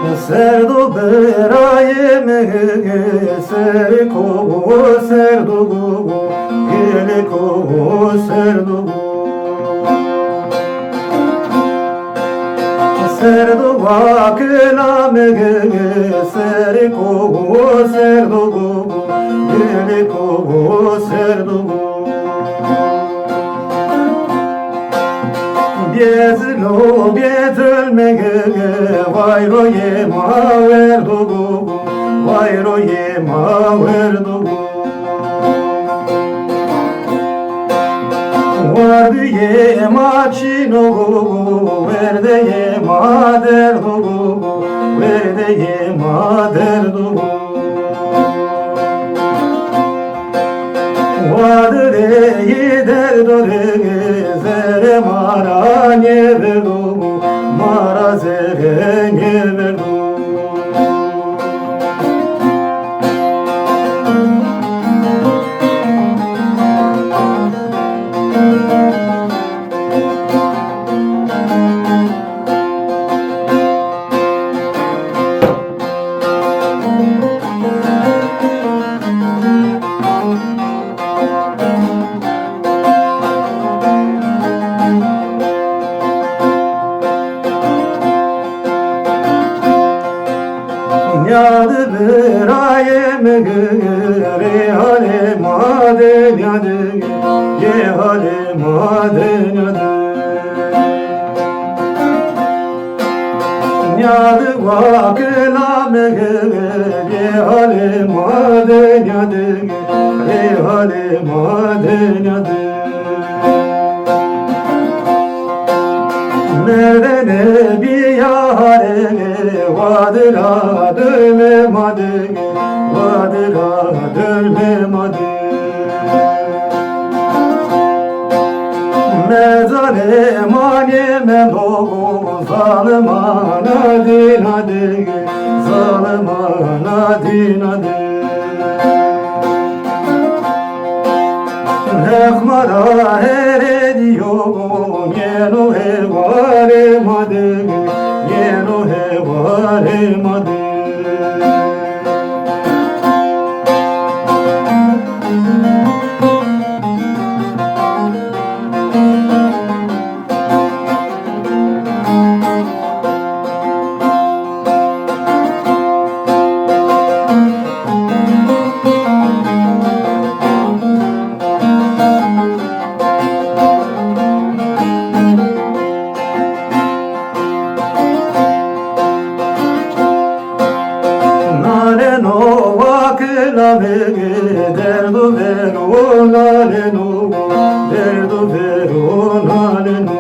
Serdo beraye me ser ko serdo gele ko serdo serdo vakla me ser ko serdo gele ko serdo Biezlo biezölmege vayro yema verdugu vayro yema verdugu Vardı yema çinogu verde yema derdugu verde yema derdugu Vardı reyi derdugu zere mara ne verdugu mara zere ne verdugu Yadı beraye me re hale maden yadı ye hale maden yadı Yadı vakla me ye hale maden yadı re hale maden yadı Nerede bir yâre vadıra dönmemadı vadıra dönmemadı Mezare manime logo zalimana dinadı zalimana dinadı Ekmara herediyor yeno hevare madı yeno hevare madı Derdo vero naleno derdo vero naleno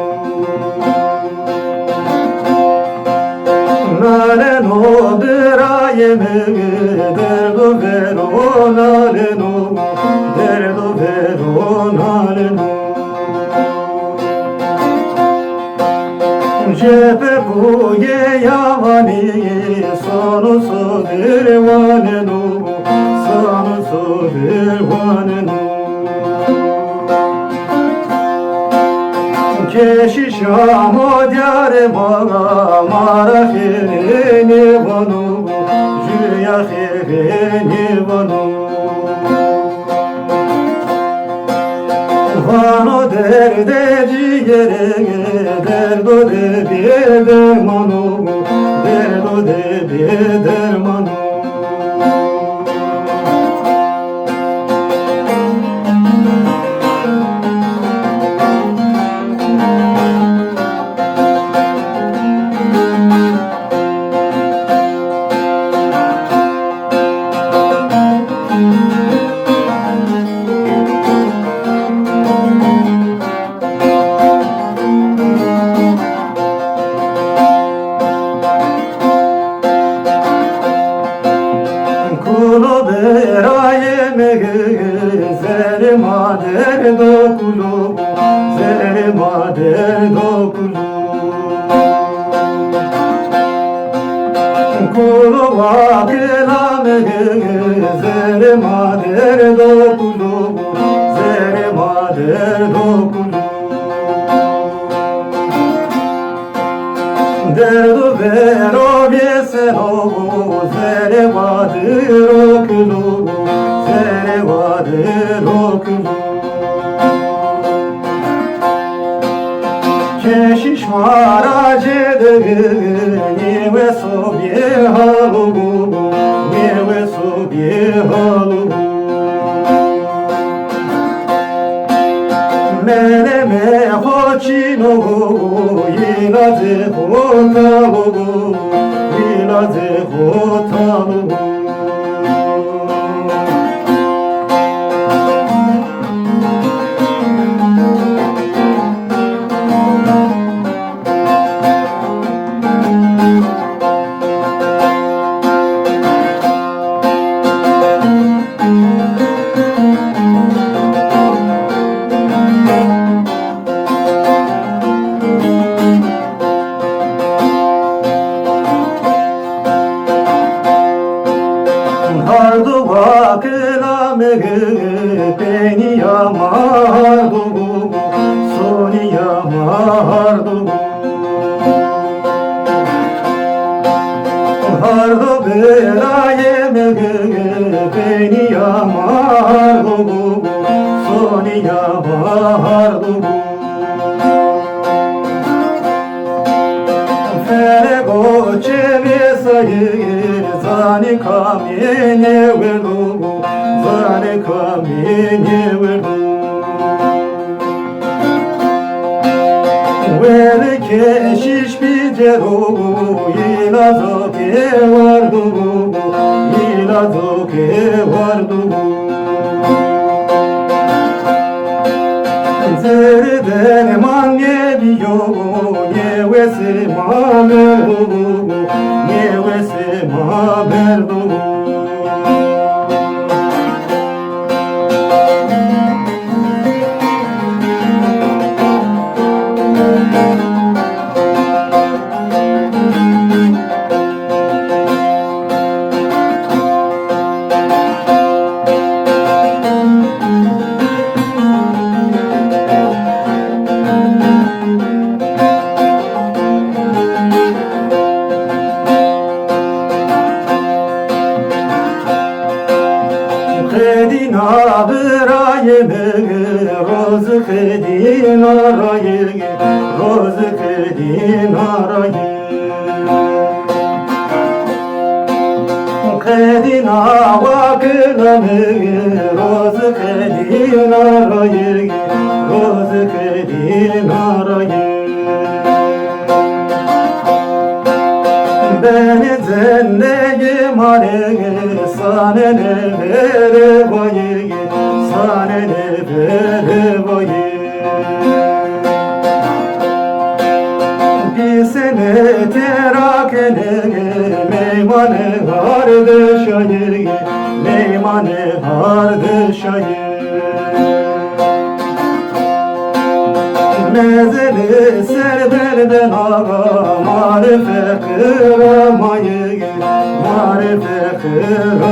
naleno deraye me derdo vero naleno derdo vero naleno Cepe kuye yavani sono so dervaneno sono so dervaneno Keşişamo diyare maga mara khireni vanu Jüya khireni vanu Vano derde ciğere derdo de bir dermanu derdo de bir dermanu Kulo beraye me zere mader do kulo zere mader do kulo Kulo vakla me zere mader do kulo zere mader do kulo Derdo vero viese lobo zere vadro kulo zere vadro kulo keşiş maracede niwe sobie halu niwe sobie halu mene me hochino ilaze hotalu ilaze hotalu hardu bakla mege beni yamardu soni yamardu hardu belaye mege beni yamardu soni yamardu ferego çevesayı zani kamine verdu zani kamine verdu vere keşiş biceru ilazo ke vardu ilazo ke vardu zerden man geliyor nevesi mamerdu nevesi mamerdu Khedina biraye roz khedina raye roz khedina raye khedina vakla roz khedina raye roz khedina raye beni zenneye mane sane ne vere boye sane ne vere boye pisene terakene meymane harde şayir meymane harde şayir mezeli serberden ağa marife kıramayı marife kıramayı